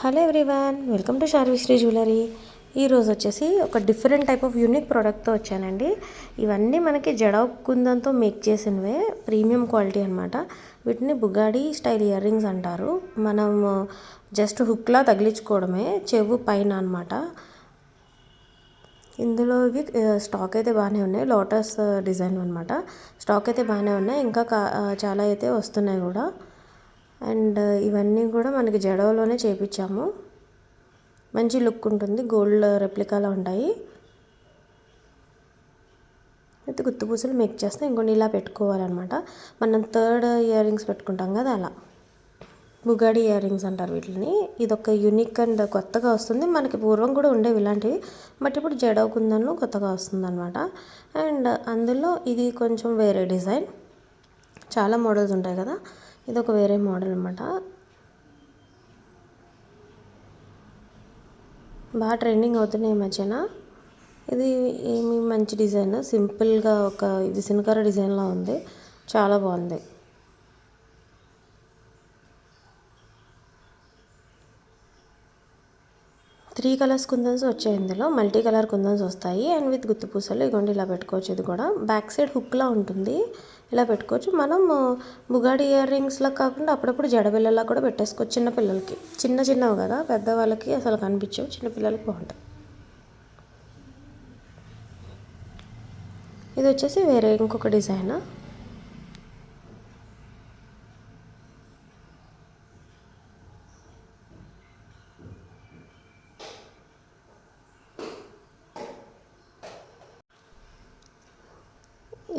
Hello everyone, welcome to Sharvishree jewellery. ఈరోజు వచ్చేసి ఒక డిఫరెంట్ టైప్ ఆఫ్ యూనిక్ ప్రోడక్ట్తో వచ్చానండి. ఇవన్నీ మనకి జడ కుందంతో మేక్ చేసినవే, ప్రీమియం క్వాలిటీ అనమాట. వీటిని బుగాడి స్టైల్ ఇయర్ రింగ్స్ అంటారు. మనం జస్ట్ హుక్లా తగిలించుకోవడమే, చెవు పైన అనమాట. ఇందులో ఇవి స్టాక్ అయితే బాగానే ఉన్నాయి. లోటస్ డిజైన్ అనమాట. స్టాక్ అయితే బాగానే ఉన్నాయి, ఇంకా చాలా అయితే వస్తున్నాయి కూడా. అండ్ ఇవన్నీ కూడా మనకి జడవలోనే చేయించాము. మంచి లుక్ ఉంటుంది, గోల్డ్ రెప్లికాలా ఉంటాయి. అయితే గుత్తుపూసలు మేక్ చేస్తే ఇంకొన్ని ఇలా పెట్టుకోవాలన్నమాట. మనం థర్డ్ ఇయర్ రింగ్స్ పెట్టుకుంటాం కదా, అలా బుగాడి ఇయర్ రింగ్స్ అంటారు వీటిని. ఇదొక యూనిక్ అండ్ కొత్తగా వస్తుంది. మనకి పూర్వం కూడా ఉండేవి ఇలాంటివి, బట్ ఇప్పుడు జడవ కుందన్లో కొత్తగా వస్తుంది అనమాట. అండ్ అందులో ఇది కొంచెం వేరే డిజైన్. చాలా మోడల్స్ ఉంటాయి కదా, ఇదొక వేరే మోడల్ అనమాట. బాగా ట్రెండింగ్ అవుతున్నాయి ఈ మధ్యన. ఇది ఏమి మంచి డిజైన్, సింపుల్గా ఒక ఇది సినకర డిజైన్లో ఉంది, చాలా బాగుంది. త్రీ కలర్స్ కుందన్స్ వచ్చాయి ఇందులో, మల్టీ కలర్ కుందన్స్ వస్తాయి. అండ్ విత్ గుత్తుపూసలు ఇగోండి ఇలా పెట్టుకోవచ్చు. ఇది కూడా బ్యాక్ సైడ్ హుక్లా ఉంటుంది, ఇలా పెట్టుకోవచ్చు. మనం బుగాడి ఇయర్ రింగ్స్లా కాకుండా అప్పుడప్పుడు జడబిల్లలా కూడా పెట్టేసుకోవచ్చు. చిన్నపిల్లలకి చిన్నవి కదా, పెద్దవాళ్ళకి అసలు కనిపించవు, చిన్నపిల్లలకి బాగుంటాయి. ఇది వచ్చేసి వేరే ఇంకొక డిజైన్.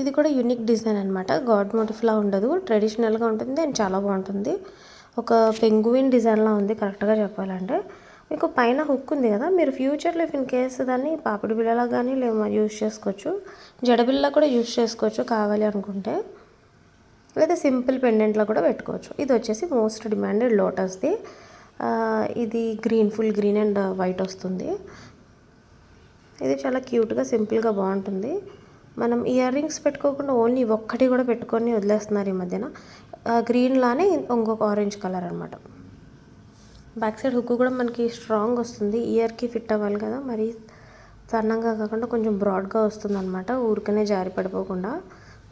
ఇది కూడా యూనిక్ డిజైన్ అనమాట. గాడ్ మోటిఫ్లా ఉండదు, ట్రెడిషనల్గా ఉంటుంది అండ్ చాలా బాగుంటుంది. ఒక పెంగుయిన్ డిజైన్లా ఉంది కరెక్ట్గా చెప్పాలంటే. మీకు పైన హుక్ ఉంది కదా, మీరు ఫ్యూచర్లో ఇఫ్ ఇన్ కేస్ దాన్ని పాపిడి బిళ్ళలా కానీ లేదా యూజ్ చేసుకోవచ్చు, జడబిళ్ళ కూడా యూజ్ చేసుకోవచ్చు కావాలి అనుకుంటే, లేదా సింపుల్ పెండెంట్లో కూడా పెట్టుకోవచ్చు. ఇది వచ్చేసి మోస్ట్ డిమాండెడ్ లోటస్ది. ఇది ఫుల్ గ్రీన్ అండ్ వైట్ వస్తుంది. ఇది చాలా క్యూట్గా సింపుల్గా బాగుంటుంది. మనం ఇయర్ రింగ్స్ పెట్టుకోకుండా ఓన్లీ ఒక్కటి కూడా పెట్టుకొని వదిలేస్తున్నారు ఈ మధ్యన. గ్రీన్ లానే ఇంకొక ఆరెంజ్ కలర్ అనమాట. బ్యాక్ సైడ్ హుక్ కూడా మనకి స్ట్రాంగ్ వస్తుంది, ఇయర్కి ఫిట్ అవ్వాలి కదా, మరి సన్నంగా కాకుండా కొంచెం బ్రాడ్గా వస్తుంది అనమాట, ఊరికనే జారి పడిపోకుండా.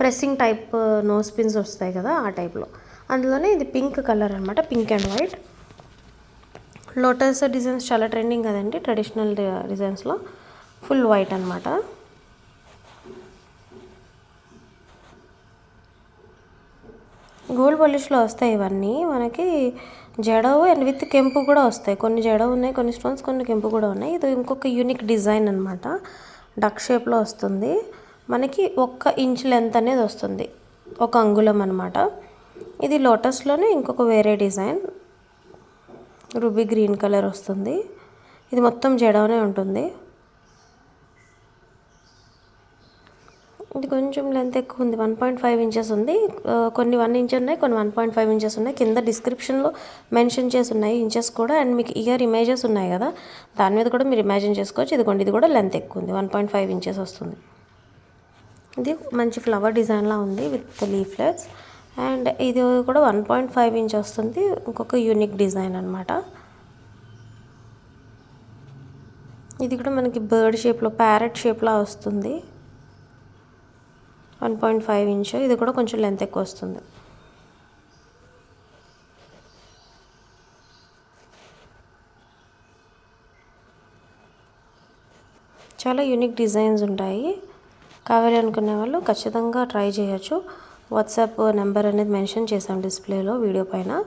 ప్రెస్సింగ్ టైప్ నోస్ పిన్స్ వస్తాయి కదా, ఆ టైప్లో. అందులోనే ఇది పింక్ కలర్ అనమాట, pink and white. Lotus designs చాలా ట్రెండింగ్ కదండి ట్రెడిషనల్ డిజైన్స్లో. ఫుల్ వైట్ అనమాట. గోల్డ్ పాలిష్లో వస్తాయి ఇవన్నీ మనకి. జడవు అండ్ విత్ కెంపు కూడా వస్తాయి. కొన్ని జడవు ఉన్నాయి, కొన్ని స్టోన్స్, కొన్ని కెంపు కూడా ఉన్నాయి. ఇది ఇంకొక యూనిక్ డిజైన్ అనమాట. డక్ షేప్లో వస్తుంది మనకి. 1 ఇంచ్ లెంత్ అనేది వస్తుంది, 1 అంగుళం అనమాట. ఇది లోటస్లోనే ఇంకొక వేరే డిజైన్, రూబీ గ్రీన్ కలర్ వస్తుంది. ఇది మొత్తం జడవనే ఉంటుంది. ఇది కొంచెం లెంత్ ఎక్కువ ఉంది, 1.5 ఇంచెస్ ఉంది. కొన్ని 1 ఇంచ్ ఉన్నాయి, కొన్ని 1.5 ఇంచెస్ ఉన్నాయి. కింద డిస్క్రిప్షన్లో మెన్షన్ చేసి ఉన్నాయి ఇంచెస్ కూడా. అండ్ మీకు ఇయర్ ఇమేజెస్ ఉన్నాయి కదా, దాని మీద కూడా మీరు ఇమాజిన్ చేసుకోవచ్చు. ఇదిగోండి, ఇది కూడా లెంత్ ఎక్కువ ఉంది, 1.5 ఇంచెస్ వస్తుంది. ఇది మంచి ఫ్లవర్ డిజైన్లా ఉంది విత్ లీఫ్లెట్స్. అండ్ ఇది కూడా 1.5 ఇంచ్ వస్తుంది, ఇంకొక యూనిక్ డిజైన్ అనమాట. ఇది కూడా మనకి బర్డ్ షేప్లో, ప్యారెట్ షేప్లా వస్తుంది, 1.5 ఇంచ్. ఇది కూడా కొంచెం లెంత్ ఎక్కువ వస్తుంది. చాలా యూనిక్ డిజైన్స్ ఉంటాయి. కావాలి అనుకునే వాళ్ళు ఖచ్చితంగా ట్రై చేయొచ్చు. వాట్సాప్ నెంబర్ అనేది మెన్షన్ చేసాం డిస్ప్లేలో, వీడియో పైన.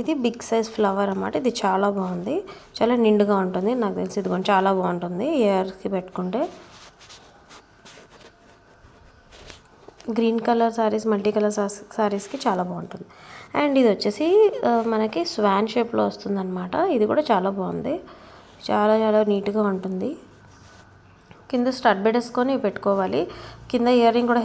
ఇది బిగ్ సైజ్ ఫ్లవర్ అన్నమాట. ఇది చాలా బాగుంది, చాలా నిండుగా ఉంటుంది. నాకు తెలిసి ఇది కూడా చాలా బాగుంటుంది ఇయర్కి పెట్టుకుంటే. Green colour saris, multi colour శారీస్కి చాలా బాగుంటుంది. అండ్ ఇది వచ్చేసి మనకి స్వాన్ షేప్లో వస్తుంది అనమాట. ఇది కూడా చాలా బాగుంది, చాలా చాలా నీట్గా ఉంటుంది. కింద స్టడ్ బెడ్ వేసుకొని పెట్టుకోవాలి. కింద ఇయర్ రింగ్ కూడా